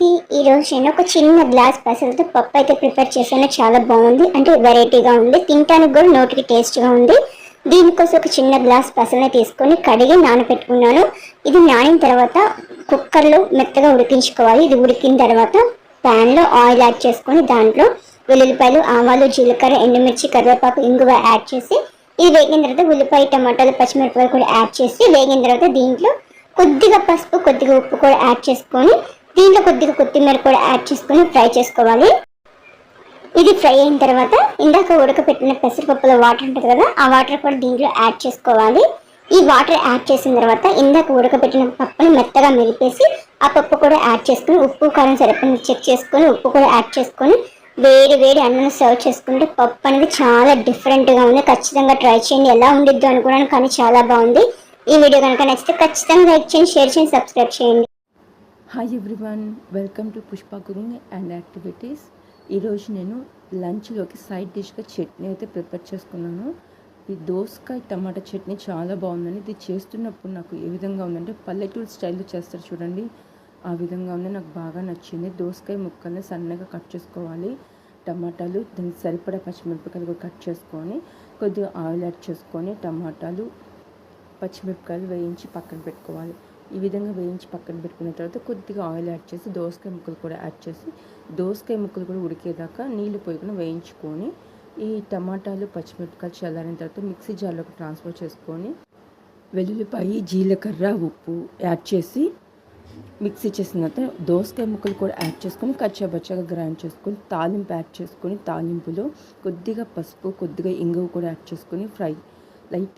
అందరికీ ఈరోజు నేను ఒక చిన్న గ్లాస్ పెసలతో పప్పు అయితే ప్రిపేర్ చేశాను. చాలా బాగుంది, అంటే వెరైటీగా ఉంది, తినడానికి కూడా నోటికి టేస్ట్గా ఉంది. దీనికోసం ఒక చిన్న గ్లాస్ పెసలని తీసుకొని కడిగి నానబెట్టుకున్నాను. ఇది నానిన తర్వాత కుక్కర్లో మెత్తగా ఉడికించుకోవాలి. ఇది ఉడికిన తర్వాత ప్యాన్లో ఆయిల్ యాడ్ చేసుకొని దాంట్లో వెల్లుల్లిపాయలు, ఆవాలు, జీలకర్ర, ఎండుమిర్చి, కరివేపాకు, ఇంగువ యాడ్ చేసి ఇది వేగిన తర్వాత ఉల్లిపాయ, టమాటాలు, పచ్చిమిరపకాయలు కూడా యాడ్ చేసి వేగిన తర్వాత దీంట్లో కొద్దిగా పసుపు, కొద్దిగా ఉప్పు కూడా యాడ్ చేసుకొని దీంట్లో కొద్దిగా కొత్తిమీర కూడా యాడ్ చేసుకొని ఫ్రై చేసుకోవాలి. ఇది ఫ్రై అయిన తర్వాత ఇందాక ఉడకపెట్టిన పెసరపప్పులో వాటర్ ఉంటుంది కదా, ఆ వాటర్ కూడా దీంట్లో యాడ్ చేసుకోవాలి. ఈ వాటర్ యాడ్ చేసిన తర్వాత ఇందాక ఉడకపెట్టిన పప్పుని మెత్తగా మెలిపేసి ఆ పప్పు కూడా యాడ్ చేసుకుని ఉప్పు కారం సరిపోయింది చెక్ చేసుకొని ఉప్పు కూడా యాడ్ చేసుకొని వేడి వేడి అన్నం సర్వ్ చేసుకుంటే పప్పు అనేది చాలా డిఫరెంట్గా ఉంది. ఖచ్చితంగా ట్రై చేయండి. ఎలా ఉండిద్దో అనుకున్నాను, కానీ చాలా బాగుంది. ఈ వీడియో కనుక నచ్చితే ఖచ్చితంగా లైక్ చేయండి, షేర్ చేయండి, సబ్స్క్రైబ్ చేయండి. Hi everyone, welcome to Pushpa cooking and activities. ఈరోజు నేను లంచ్లోకి సైడ్ డిష్గా చట్నీ అయితే ప్రిపేర్ చేసుకున్నాను. ఈ దోసకాయ టమాటా చట్నీ చాలా బాగుందండి. ఇది చేస్తున్నప్పుడు నాకు ఏ విధంగా ఉందంటే పల్లెటూరు స్టైల్లో చేస్తారు చూడండి, ఆ విధంగా ఉంది. నాకు బాగా నచ్చింది. దోసకాయ ముక్కల్ని సన్నగా కట్ చేసుకోవాలి. టమాటాలు, దానికి సరిపడా పచ్చిమిరపకాయలు కూడా కట్ చేసుకొని కొద్దిగా ఆయిల్ యాడ్ చేసుకొని టమాటాలు, పచ్చిమిరపకాయలు వేయించి పక్కన పెట్టుకోవాలి. ఈ విధంగా వేయించి పక్కన పెట్టుకున్న తర్వాత కొద్దిగా ఆయిల్ యాడ్ చేసి దోసకాయ ముక్కలు కూడా యాడ్ చేసి దోసకాయ ముక్కలు కూడా ఉడికేదాకా నీళ్లు పోయకుండా వేయించుకొని ఈ టమాటాలు, పచ్చిమిరపకాయలు చల్లారిన తర్వాత మిక్సీ జార్లోకి ట్రాన్స్ఫర్ చేసుకొని వెల్లుల్లిపాయ, జీలకర్ర, ఉప్పు యాడ్ చేసి మిక్సీ చేసిన తర్వాత దోసకాయ ముక్కలు కూడా యాడ్ చేసుకొని కచ్చాబచ్చాగా గ్రైండ్ చేసుకొని తాలింపు యాడ్ చేసుకొని తాలింపులో కొద్దిగా పసుపు, కొద్దిగా ఇంగువ కూడా యాడ్ చేసుకొని లైట్